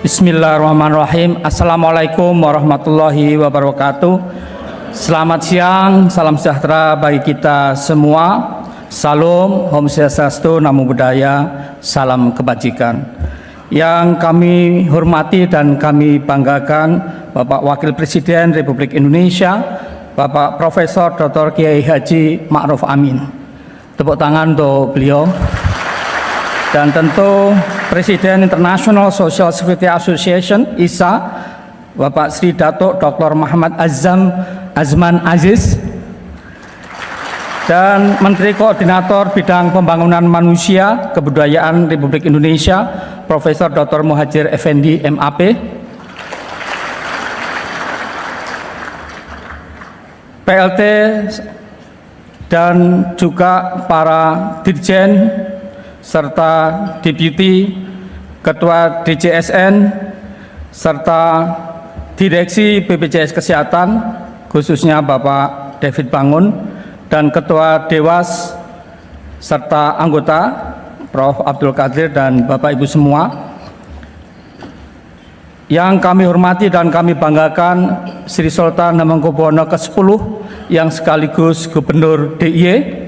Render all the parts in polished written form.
Bismillahirrahmanirrahim. Assalamualaikum warahmatullahi wabarakatuh. Selamat siang, salam sejahtera bagi kita semua. Salam, Om Swastiastu, Namo Buddhaya, salam kebajikan. Yang kami hormati dan kami banggakan Bapak Wakil Presiden Republik Indonesia, Bapak Profesor Dr. Kiai Haji Ma'ruf Amin. Tepuk tangan untuk beliau. Dan tentu Presiden International Social Security Association ISA, Bapak Sri Datuk Dr. Muhammad Azman Aziz, dan Menteri Koordinator Bidang Pembangunan Manusia Kebudayaan Republik Indonesia, Profesor Dr. Muhajir Effendi MAP, PLT, dan juga para dirjen serta Deputi Ketua DJSN serta Direksi BPJS Kesehatan, khususnya Bapak David Bangun, dan Ketua Dewas serta anggota Prof. Abdul Qadir dan Bapak Ibu semua. Yang kami hormati dan kami banggakan Sri Sultan Hamengkubuwono ke-10 yang sekaligus Gubernur DIY,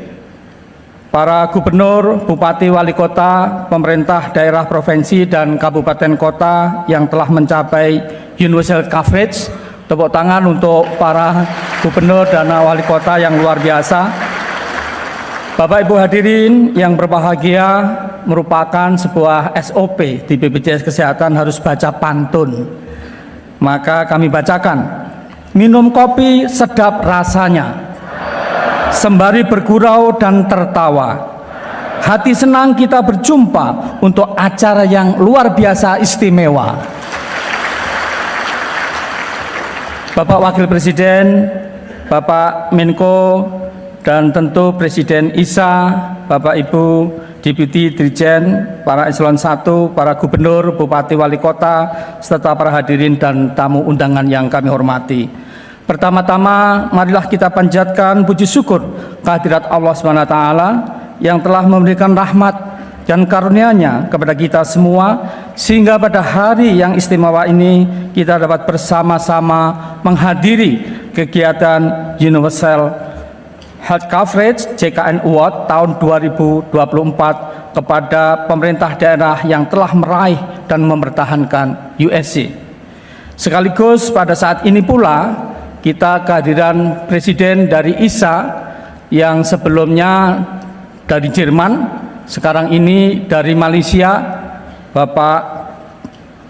para gubernur, bupati, wali kota, pemerintah daerah, provinsi, dan kabupaten kota yang telah mencapai universal coverage. Tepuk tangan untuk para gubernur dan wali kota yang luar biasa. Bapak Ibu hadirin yang berbahagia, merupakan sebuah SOP di BPJS Kesehatan harus baca pantun. Maka kami bacakan. Minum kopi sedap rasanya, sembari bergurau dan tertawa. Hati senang kita berjumpa untuk acara yang luar biasa istimewa. Bapak Wakil Presiden, Bapak Menko, dan tentu Presiden ISA, Bapak Ibu Deputi Dirjen, para Eselon 1, para Gubernur, Bupati, Wali Kota, serta para hadirin dan tamu undangan yang kami hormati. Pertama-tama, marilah kita panjatkan puji syukur kehadirat Allah SWT yang telah memberikan rahmat dan karunia-Nya kepada kita semua, sehingga pada hari yang istimewa ini kita dapat bersama-sama menghadiri kegiatan Universal Health Coverage JKN Award tahun 2024 kepada pemerintah daerah yang telah meraih dan mempertahankan USC. Sekaligus pada saat ini pula kita kehadiran Presiden dari ISA yang sebelumnya dari Jerman, sekarang ini dari Malaysia, Bapak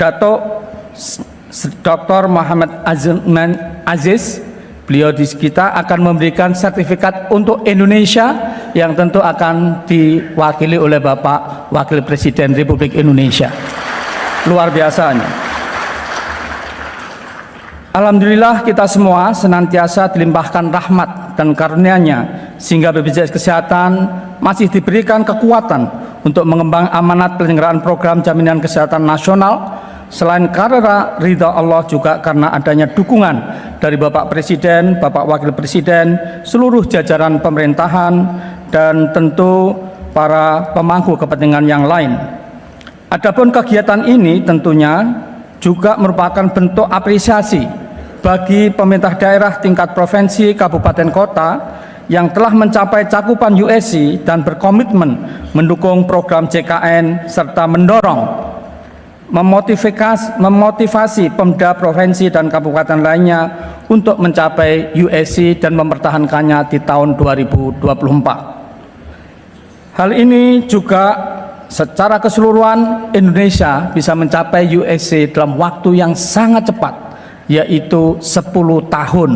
Datuk Dr. Muhammad Azman Aziz. Beliau di kita akan memberikan sertifikat untuk Indonesia yang tentu akan diwakili oleh Bapak Wakil Presiden Republik Indonesia. Luar biasanya. Alhamdulillah kita semua senantiasa dilimpahkan rahmat dan karunia-Nya sehingga BPJS Kesehatan masih diberikan kekuatan untuk mengembang amanat penyelenggaraan program jaminan kesehatan nasional, selain karena ridha Allah juga karena adanya dukungan dari Bapak Presiden, Bapak Wakil Presiden, seluruh jajaran pemerintahan, dan tentu para pemangku kepentingan yang lain. Adapun kegiatan ini tentunya juga merupakan bentuk apresiasi bagi pemerintah daerah tingkat provinsi, kabupaten, kota yang telah mencapai cakupan USC dan berkomitmen mendukung program JKN serta mendorong memotivasi Pemda provinsi dan kabupaten lainnya untuk mencapai USC dan mempertahankannya di tahun 2024. Hal ini juga secara keseluruhan Indonesia bisa mencapai USC dalam waktu yang sangat cepat, yaitu 10 tahun.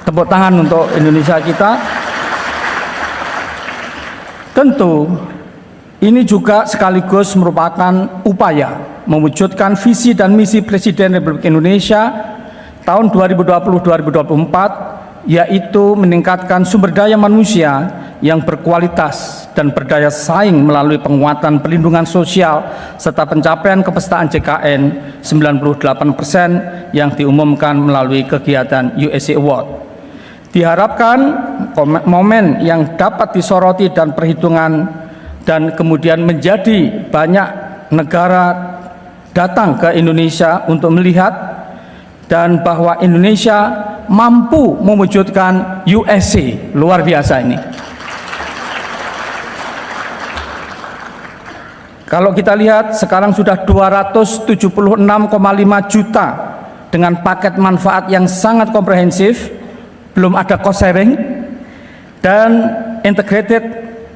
Tepuk tangan untuk Indonesia kita. Tentu ini juga sekaligus merupakan upaya mewujudkan visi dan misi Presiden Republik Indonesia tahun 2020-2024, yaitu meningkatkan sumber daya manusia yang berkualitas dan berdaya saing melalui penguatan perlindungan sosial serta pencapaian kepesertaan JKN 98% yang diumumkan melalui kegiatan USC Award. Diharapkan momen yang dapat disoroti dan perhitungan dan kemudian menjadi banyak negara datang ke Indonesia untuk melihat, dan bahwa Indonesia mampu mewujudkan USC. Luar biasa ini. Kalau kita lihat sekarang sudah 276,5 juta dengan paket manfaat yang sangat komprehensif, belum ada cost sharing dan integrated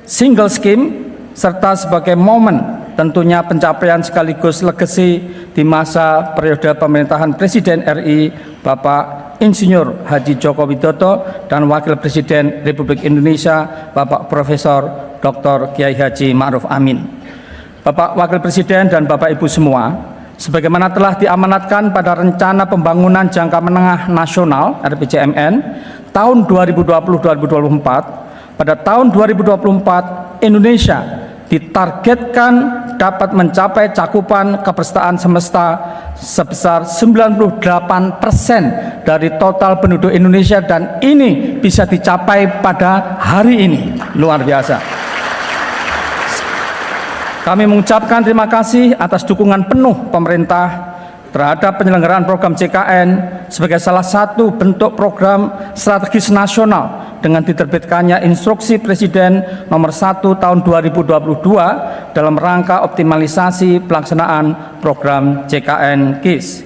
single scheme, serta sebagai momen tentunya pencapaian sekaligus legacy di masa periode pemerintahan Presiden RI Bapak Insinyur Haji Joko Widodo dan Wakil Presiden Republik Indonesia Bapak Profesor Dr. Kiai Haji Ma'ruf Amin. Bapak Wakil Presiden dan Bapak Ibu semua, sebagaimana telah diamanatkan pada Rencana Pembangunan Jangka Menengah Nasional (RPJMN) tahun 2020-2024, pada tahun 2024 Indonesia ditargetkan dapat mencapai cakupan kepesertaan semesta sebesar 98% dari total penduduk Indonesia, dan ini bisa dicapai pada hari ini. Luar biasa. Kami mengucapkan terima kasih atas dukungan penuh pemerintah terhadap penyelenggaraan program JKN sebagai salah satu bentuk program strategis nasional dengan diterbitkannya Instruksi Presiden Nomor 1 Tahun 2022 dalam rangka optimalisasi pelaksanaan program JKN KIS.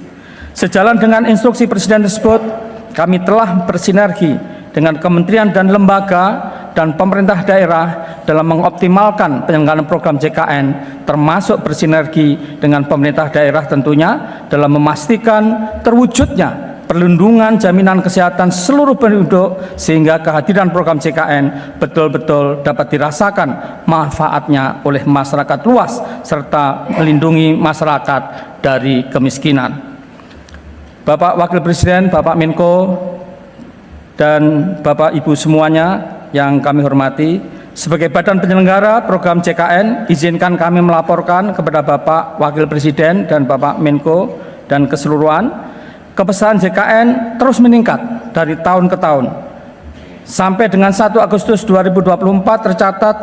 Sejalan dengan instruksi Presiden tersebut, kami telah bersinergi dengan kementerian dan lembaga dan pemerintah daerah dalam mengoptimalkan penyelenggaraan program JKN, termasuk bersinergi dengan pemerintah daerah tentunya dalam memastikan terwujudnya perlindungan jaminan kesehatan seluruh penduduk, sehingga kehadiran program JKN betul-betul dapat dirasakan manfaatnya oleh masyarakat luas serta melindungi masyarakat dari kemiskinan. Bapak Wakil Presiden, Bapak Menko, dan Bapak Ibu semuanya yang kami hormati, sebagai badan penyelenggara program JKN, izinkan kami melaporkan kepada Bapak Wakil Presiden dan Bapak Menko dan keseluruhan, kepesertaan JKN terus meningkat dari tahun ke tahun. Sampai dengan 1 Agustus 2024 tercatat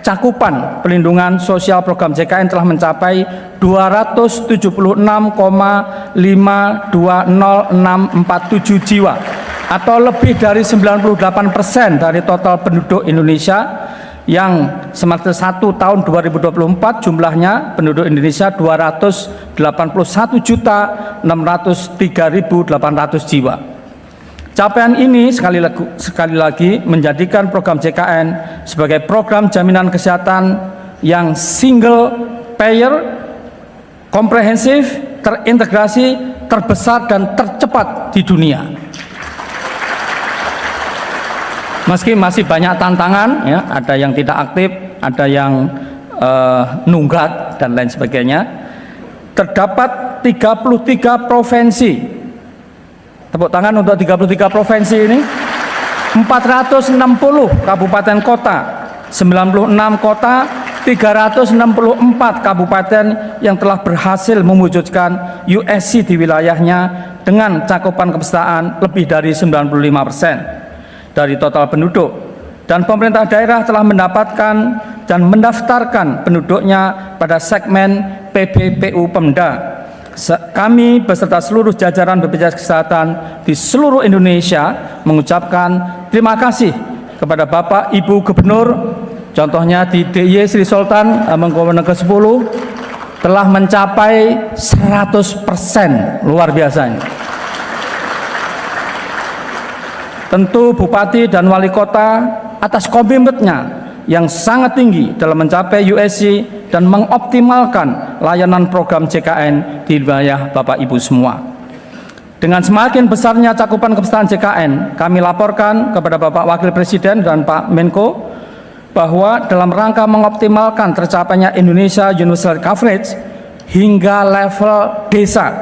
cakupan pelindungan sosial program JKN telah mencapai 276,520647 jiwa, atau lebih dari 98% dari total penduduk Indonesia, yang semester 1 tahun 2024 jumlahnya penduduk Indonesia 281.603.800 jiwa. Capaian ini sekali lagi menjadikan program JKN sebagai program jaminan kesehatan yang single payer, komprehensif, terintegrasi, terbesar dan tercepat di dunia. Meski masih banyak tantangan, ya, ada yang tidak aktif, ada yang nunggak dan lain sebagainya. Terdapat 33 provinsi. Tepuk tangan untuk 33 provinsi ini. 460 kabupaten kota, 96 kota, 364 kabupaten yang telah berhasil mewujudkan USC di wilayahnya dengan cakupan kepesertaan lebih dari 95% dari total penduduk, dan pemerintah daerah telah mendapatkan dan mendaftarkan penduduknya pada segmen PBPU Pemda. Kami beserta seluruh jajaran BPJS Kesehatan di seluruh Indonesia mengucapkan terima kasih kepada Bapak Ibu Gubernur, contohnya di DIY Sri Sultan Hamengkubuwono ke-10 telah mencapai 100%, luar biasa ini. Tentu Bupati dan Wali Kota atas komitmennya yang sangat tinggi dalam mencapai USC dan mengoptimalkan layanan program JKN di wilayah Bapak Ibu semua. Dengan semakin besarnya cakupan kepesertaan JKN, kami laporkan kepada Bapak Wakil Presiden dan Pak Menko bahwa dalam rangka mengoptimalkan tercapainya Indonesia Universal Coverage hingga level desa,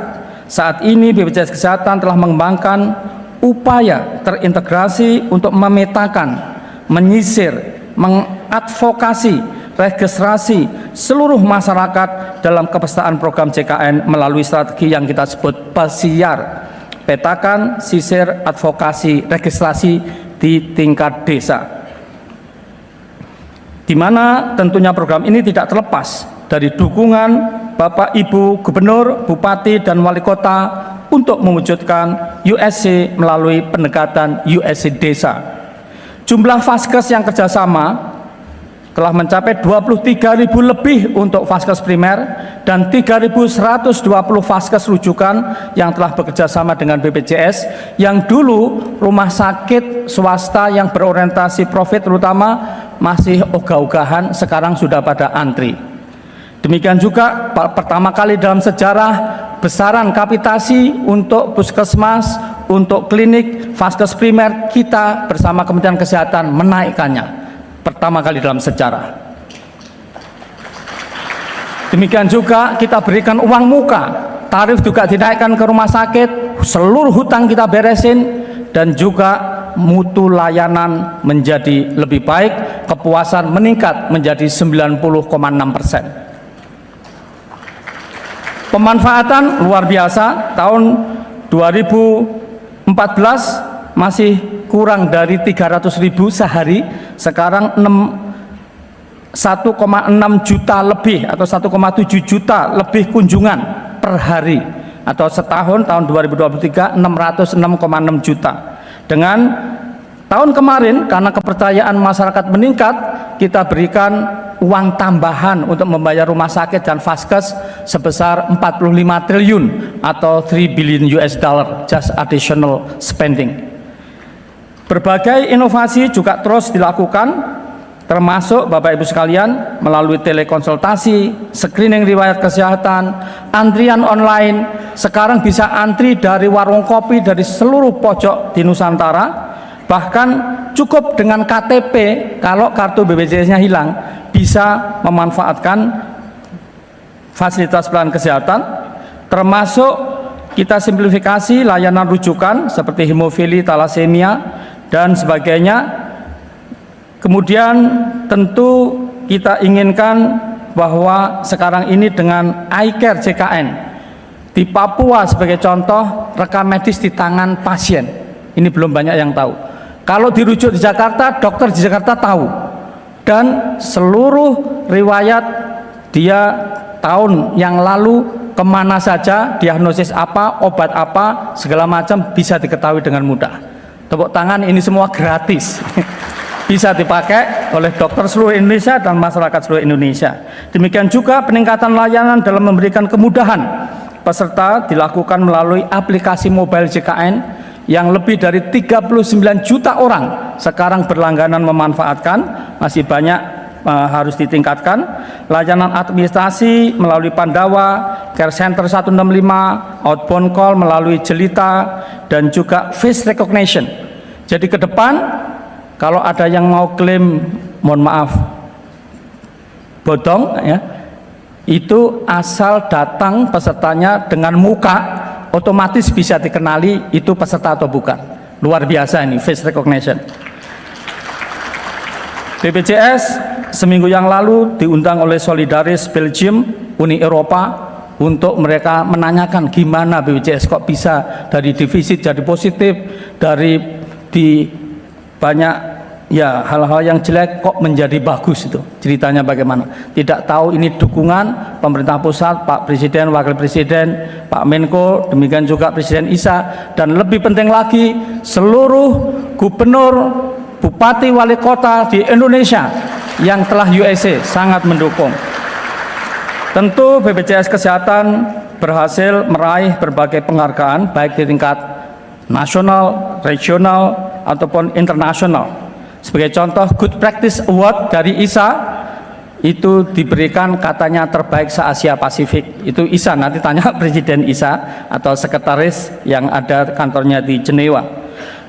saat ini BPJS Kesehatan telah mengembangkan upaya terintegrasi untuk memetakan, menyisir, mengadvokasi, registrasi seluruh masyarakat dalam kepesertaan program JKN melalui strategi yang kita sebut PESIAR, petakan, sisir, advokasi, registrasi di tingkat desa, di mana tentunya program ini tidak terlepas dari dukungan Bapak Ibu Gubernur, Bupati, dan Wali Kota untuk mewujudkan USC melalui pendekatan USC Desa. Jumlah Vaskes yang kerjasama telah mencapai 23.000 lebih untuk Vaskes primer dan 3.120 Vaskes rujukan yang telah bekerja sama dengan BPJS, yang dulu rumah sakit swasta yang berorientasi profit terutama masih ogah-ogahan, sekarang sudah pada antri. Demikian juga pertama kali dalam sejarah besaran kapitasi untuk puskesmas, untuk klinik, Vaskes primer, kita bersama Kementerian Kesehatan menaikkannya. Pertama kali dalam sejarah. Demikian juga kita berikan uang muka, tarif juga dinaikkan ke rumah sakit, seluruh hutang kita beresin, dan juga mutu layanan menjadi lebih baik, kepuasan meningkat menjadi 90,6%. Pemanfaatan luar biasa, tahun 2014 masih kurang dari 300.000 sehari, sekarang 1,6 juta lebih atau 1,7 juta lebih kunjungan per hari, atau setahun tahun 2023 606,6 juta. Dengan tahun kemarin karena kepercayaan masyarakat meningkat, kita berikan uang tambahan untuk membayar rumah sakit dan Vaskes sebesar 45 triliun atau 3 billion US dollar just additional spending. Berbagai inovasi juga terus dilakukan, termasuk Bapak Ibu sekalian melalui telekonsultasi, screening riwayat kesehatan, antrian online. Sekarang bisa antri dari warung kopi dari seluruh pojok di Nusantara, bahkan cukup dengan KTP. Kalau kartu BPJS-nya hilang, bisa memanfaatkan fasilitas pelayanan kesehatan, termasuk kita simplifikasi layanan rujukan seperti hemofili, talasemia, dan sebagainya. Kemudian tentu kita inginkan bahwa sekarang ini dengan iCare JKN di Papua sebagai contoh, rekam medis di tangan pasien. Ini belum banyak yang tahu. Kalau dirujuk di Jakarta, dokter di Jakarta tahu, dan seluruh riwayat dia tahun yang lalu kemana saja, diagnosis apa, obat apa, segala macam bisa diketahui dengan mudah. Tepuk tangan, ini semua gratis. Bisa dipakai oleh dokter seluruh Indonesia dan masyarakat seluruh Indonesia. Demikian juga peningkatan layanan dalam memberikan kemudahan peserta dilakukan melalui aplikasi mobile JKN yang lebih dari 39 juta orang sekarang berlangganan memanfaatkan. Masih banyak harus ditingkatkan. Layanan administrasi melalui Pandawa, Care Center 165, outbound call melalui Jelita, dan juga face recognition. Jadi ke depan kalau ada yang mau klaim, mohon maaf, bodong ya, itu asal datang pesertanya dengan muka, otomatis bisa dikenali itu peserta atau bukan. Luar biasa ini face recognition. BPJS seminggu yang lalu diundang oleh Solidaris Belgium, Uni Eropa, untuk mereka menanyakan gimana BPJS kok bisa dari defisit jadi positif, dari di banyak ya hal-hal yang jelek kok menjadi bagus. Itu ceritanya bagaimana. Tidak tahu ini dukungan pemerintah pusat, Pak Presiden, Wakil Presiden, Pak Menko, demikian juga Presiden Isa, dan lebih penting lagi seluruh gubernur, bupati, wali kota di Indonesia yang telah USC sangat mendukung. Tentu BPJS Kesehatan berhasil meraih berbagai penghargaan baik di tingkat nasional, regional, ataupun internasional. Sebagai contoh, Good Practice Award dari ISA itu diberikan katanya terbaik se-Asia Pasifik. Itu ISA, nanti tanya Presiden ISA atau sekretaris yang ada kantornya di Jenewa.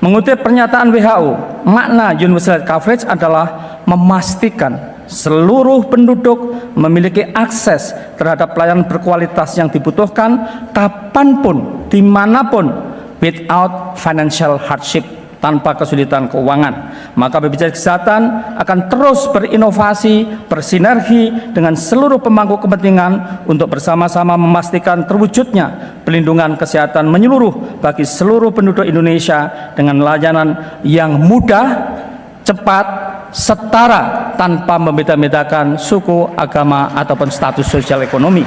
Mengutip pernyataan WHO, makna universal coverage adalah memastikan seluruh penduduk memiliki akses terhadap pelayanan berkualitas yang dibutuhkan kapanpun, dimanapun, without financial hardship, tanpa kesulitan keuangan. Maka BPJS Kesehatan akan terus berinovasi, bersinergi dengan seluruh pemangku kepentingan untuk bersama-sama memastikan terwujudnya pelindungan kesehatan menyeluruh bagi seluruh penduduk Indonesia dengan layanan yang mudah, cepat, setara, tanpa membeda-bedakan suku, agama, ataupun status sosial ekonomi.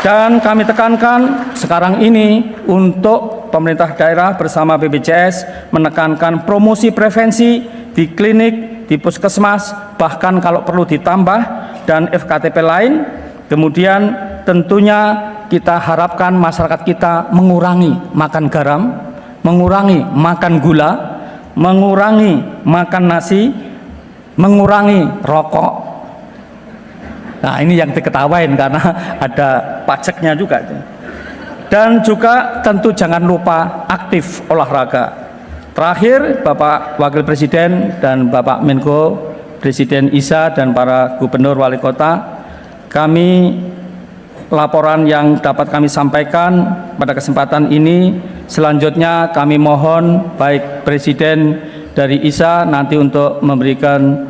Dan kami tekankan sekarang ini untuk pemerintah daerah bersama BPJS menekankan promosi prevensi di klinik, di puskesmas, bahkan kalau perlu ditambah, dan FKTP lain. Kemudian tentunya kita harapkan masyarakat kita mengurangi makan garam, mengurangi makan gula, mengurangi makan nasi, mengurangi rokok. Nah, ini yang diketawain karena ada pajaknya juga. Dan juga tentu jangan lupa aktif olahraga. Terakhir, Bapak Wakil Presiden dan Bapak Menko, Presiden Isa dan para gubernur wali kota, kami laporan yang dapat kami sampaikan pada kesempatan ini. Selanjutnya kami mohon baik Presiden dari Isa nanti untuk memberikan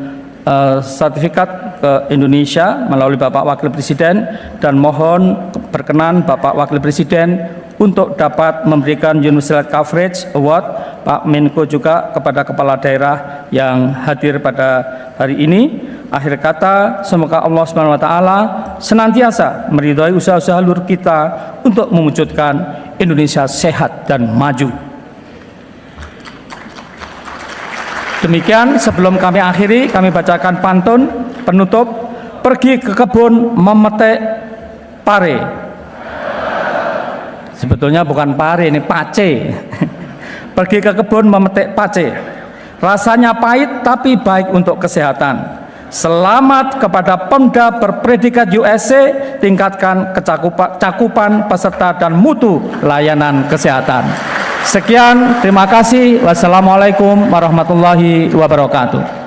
sertifikat ke Indonesia melalui Bapak Wakil Presiden, dan mohon berkenan Bapak Wakil Presiden untuk dapat memberikan Universal Coverage Award Pak Menko juga kepada kepala daerah yang hadir pada hari ini. Akhir kata, semoga Allah SWT senantiasa meridhai usaha-usaha luhur kita untuk mewujudkan Indonesia sehat dan maju. Demikian, sebelum kami akhiri, kami bacakan pantun penutup. Pergi ke kebun memetik pare. Sebetulnya bukan pare, ini pace. Pergi ke kebun memetik pace. Rasanya pahit tapi baik untuk kesehatan. Selamat kepada Pemda berpredikat USA, tingkatkan cakupan peserta dan mutu layanan kesehatan. Sekian, terima kasih. Wassalamualaikum warahmatullahi wabarakatuh.